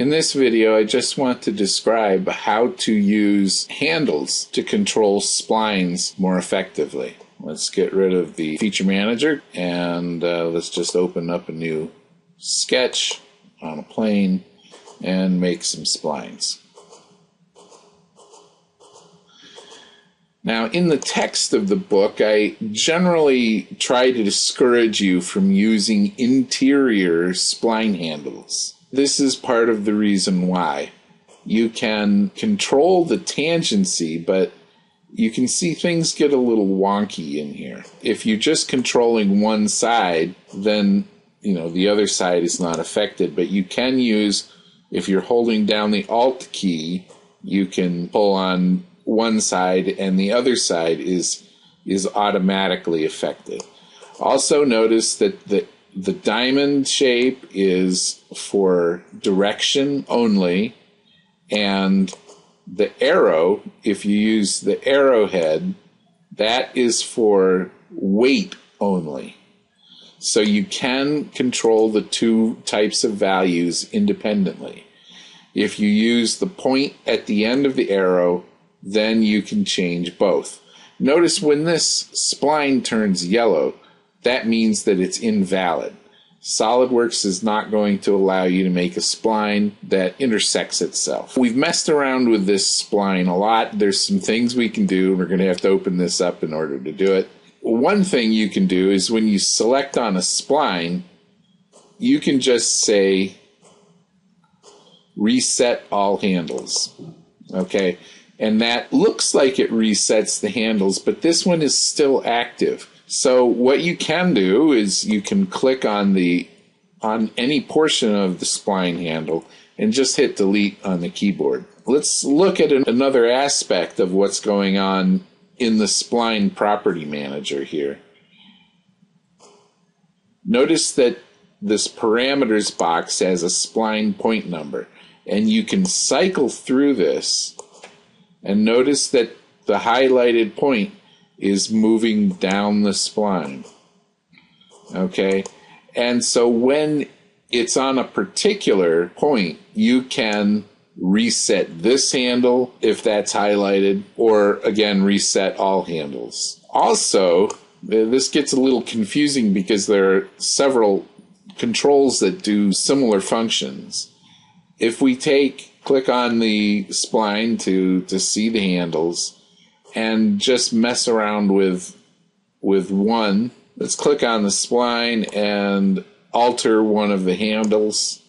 In this video, I just want to describe how to use handles to control splines more effectively. Let's get rid of the feature manager and let's just open up a new sketch on a plane and make some splines. Now, in the text of the book, I generally try to discourage you from using interior spline handles. This is part of the reason why. You can control the tangency, but you can see things get a little wonky in here. If you're just controlling one side, then the other side is not affected, but you can use, if you're holding down the Alt key, you can pull on one side and the other side is automatically affected. Also notice that the diamond shape is for direction only, and the arrow, if you use the arrowhead, that is for weight only. So you can control the two types of values independently. If you use the point at the end of the arrow, then you can change both. Notice when this spline turns yellow, that means that it's invalid. Solidworks is not going to allow you to make a spline that intersects itself. We've messed around with this spline a lot. There's some things we can do. We're going to have to open this up in order to do it. One thing you can do is when you select on a spline, you can just say reset all handles. Okay? And that looks like it resets the handles, but this one is still active. So what you can do is you can click on any portion of the spline handle and just hit delete on the keyboard. Let's look at another aspect of what's going on in the spline property manager here. Notice that this parameters box has a spline point number, and you can cycle through this and notice that the highlighted point is moving down the spline. Okay? And so when it's on a particular point, you can reset this handle if that's highlighted, or again, reset all handles. Also, this gets a little confusing because there are several controls that do similar functions. If we click on the spline to see the handles and just mess around with one. Let's click on the spline and alter one of the handles.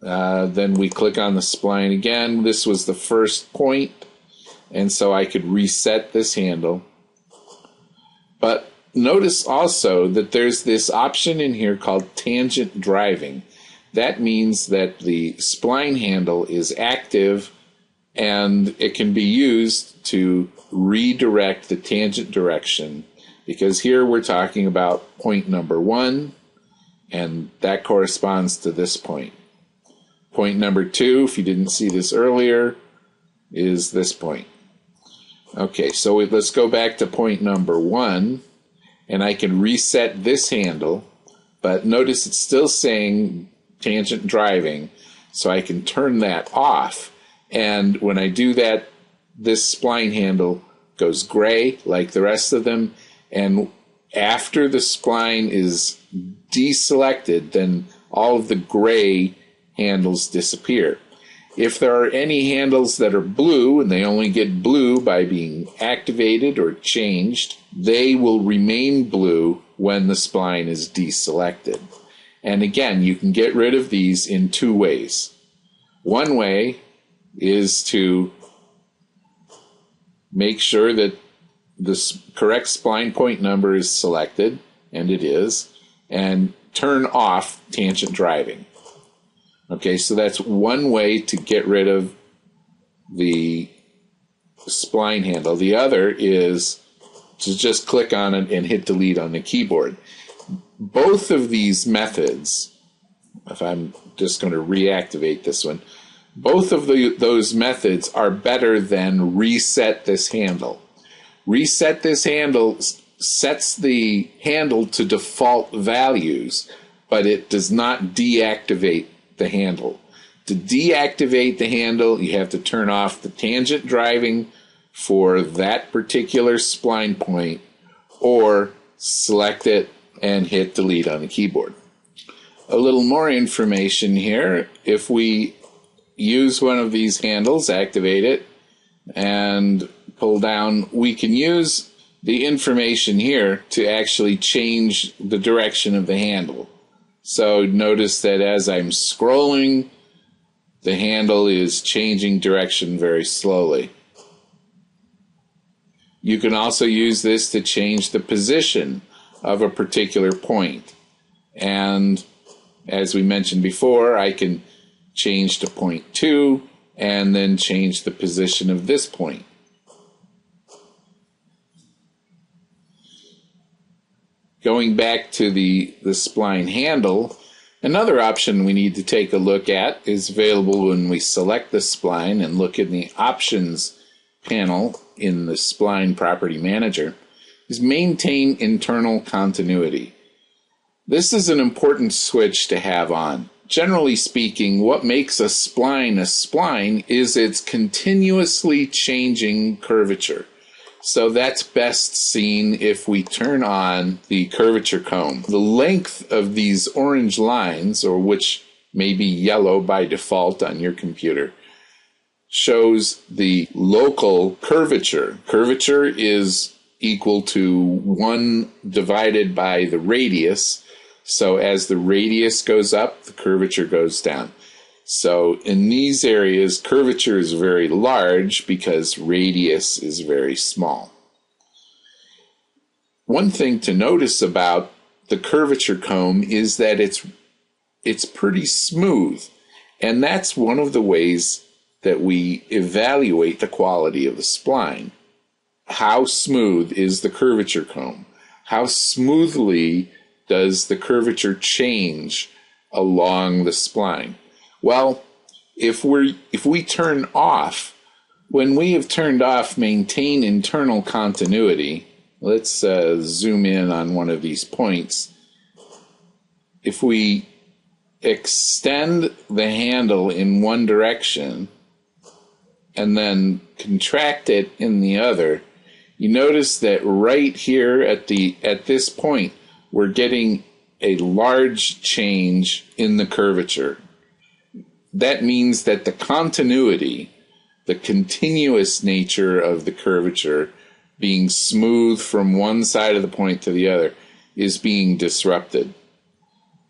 Then we click on the spline again. This was the first point, and so I could reset this handle. But notice also that there's this option in here called tangent driving. That means that the spline handle is active and it can be used to redirect the tangent direction, because here we're talking about point number 1, and that corresponds to this point. Point number 2, if you didn't see this earlier, is this point. Okay, so let's go back to point number 1, and I can reset this handle, but notice it's still saying tangent driving, so I can turn that off. And when I do that, this spline handle goes gray like the rest of them, and after the spline is deselected, then all of the gray handles disappear. If there are any handles that are blue, and they only get blue by being activated or changed, they will remain blue when the spline is deselected. And again, you can get rid of these in two ways. One way is to make sure that the correct spline point number is selected, and it is, and turn off tangent driving. Okay, so that's one way to get rid of the spline handle. The other is to just click on it and hit delete on the keyboard. Both of these methods, if I'm just going to reactivate this one, both of those methods are better than reset this handle. Reset this handle sets the handle to default values, but it does not deactivate the handle. To deactivate the handle, you have to turn off the tangent driving for that particular spline point, or select it and hit delete on the keyboard. A little more information here. If we use one of these handles, activate it, and pull down, we can use the information here to actually change the direction of the handle. So notice that as I'm scrolling, the handle is changing direction very slowly. You can also use this to change the position of a particular point. And as we mentioned before, I can change to point 2 and then change the position of this point. Going back to the spline handle, another option we need to take a look at is available when we select the spline and look in the options panel in the Spline Property Manager, is maintain internal continuity. This is an important switch to have on. Generally speaking, what makes a spline is its continuously changing curvature. So that's best seen if we turn on the curvature comb. The length of these orange lines, or which may be yellow by default on your computer, shows the local curvature. Curvature is equal to 1 divided by the radius. So as the radius goes up, the curvature goes down. So in these areas, curvature is very large because radius is very small. One thing to notice about the curvature comb is that it's pretty smooth, and that's one of the ways that we evaluate the quality of the spline. How smooth is the curvature comb? How smoothly does the curvature change along the spline? Well, if we turn off, when we have turned off maintain internal continuity, let's zoom in on one of these points. If we extend the handle in one direction and then contract it in the other, you notice that right here at this point, we're getting a large change in the curvature. That means that the continuity, the continuous nature of the curvature being smooth from one side of the point to the other, is being disrupted.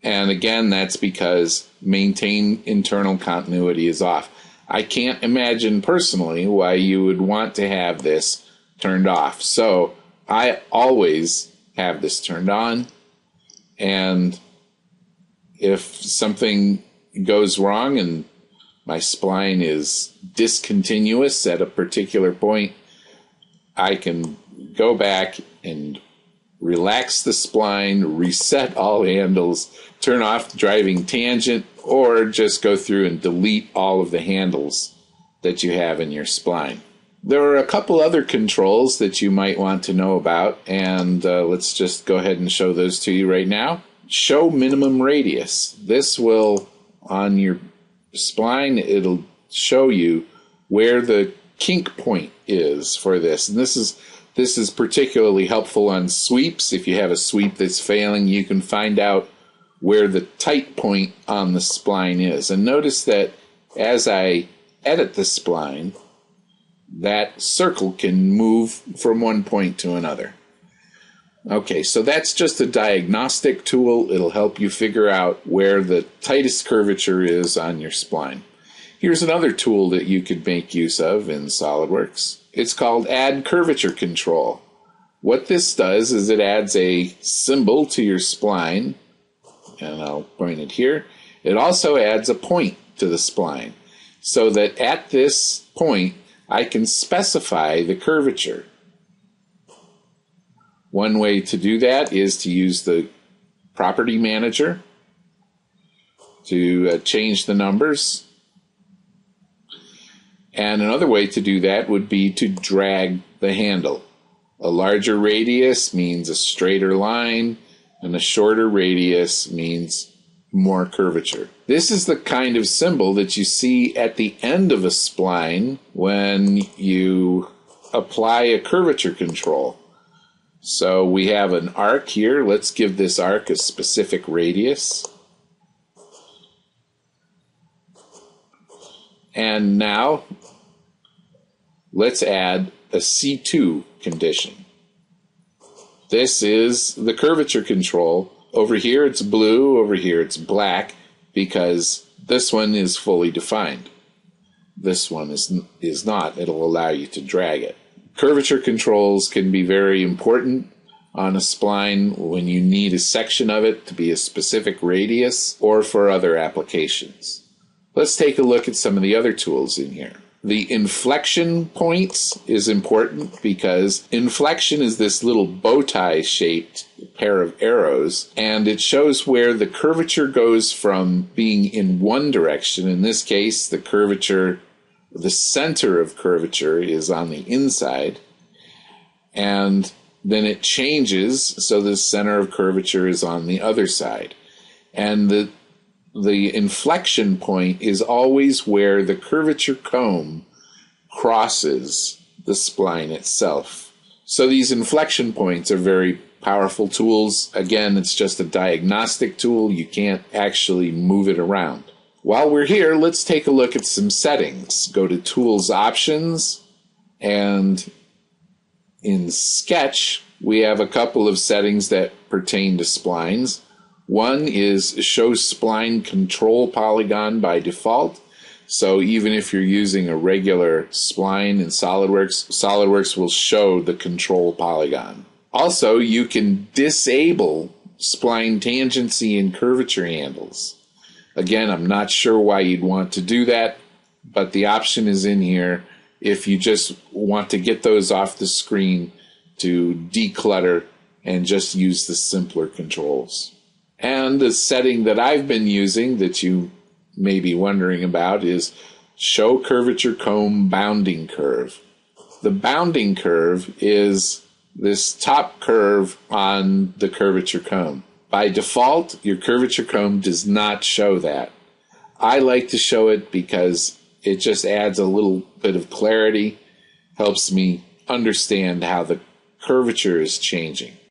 And again, that's because maintain internal continuity is off. I can't imagine personally why you would want to have this turned off. So I always have this turned on, and if something goes wrong and my spline is discontinuous at a particular point, I can go back and relax the spline, reset all handles, turn off the driving tangent, or just go through and delete all of the handles that you have in your spline. There are a couple other controls that you might want to know about, and let's just go ahead and show those to you right now. Show minimum radius. This will, on your spline, it'll show you where the kink point is for this. And this is particularly helpful on sweeps. If you have a sweep that's failing, you can find out where the tight point on the spline is. And notice that as I edit the spline, that circle can move from one point to another. Okay, so that's just a diagnostic tool. It'll help you figure out where the tightest curvature is on your spline. Here's another tool that you could make use of in SolidWorks. It's called Add Curvature Control. What this does is it adds a symbol to your spline, and I'll point it here. It also adds a point to the spline, so that at this point I can specify the curvature. One way to do that is to use the Property Manager to change the numbers. And another way to do that would be to drag the handle. A larger radius means a straighter line, and a shorter radius means more curvature. This is the kind of symbol that you see at the end of a spline when you apply a curvature control. So we have an arc here. Let's give this arc a specific radius. And now let's add a C2 condition. This is the curvature control. Over here it's blue, over here it's black, because this one is fully defined. This one is not. It'll allow you to drag it. Curvature controls can be very important on a spline when you need a section of it to be a specific radius or for other applications. Let's take a look at some of the other tools in here. The inflection points is important because inflection is this little bow tie shaped pair of arrows, and it shows where the curvature goes from being in one direction. In this case, the curvature, the center of curvature is on the inside, and then it changes so the center of curvature is on the other side. And the inflection point is always where the curvature comb crosses the spline itself. So these inflection points are very powerful tools. Again, it's just a diagnostic tool. You can't actually move it around. While we're here, let's take a look at some settings. Go to Tools Options, and in Sketch, we have a couple of settings that pertain to splines. One is Show Spline Control Polygon by default. So even if you're using a regular spline in SolidWorks, SolidWorks will show the control polygon. Also, you can disable spline tangency and curvature handles. Again, I'm not sure why you'd want to do that, but the option is in here if you just want to get those off the screen to declutter and just use the simpler controls. And the setting that I've been using that you may be wondering about is Show Curvature Comb Bounding Curve. The bounding curve is this top curve on the curvature comb. By default, your curvature comb does not show that. I like to show it because it just adds a little bit of clarity, helps me understand how the curvature is changing.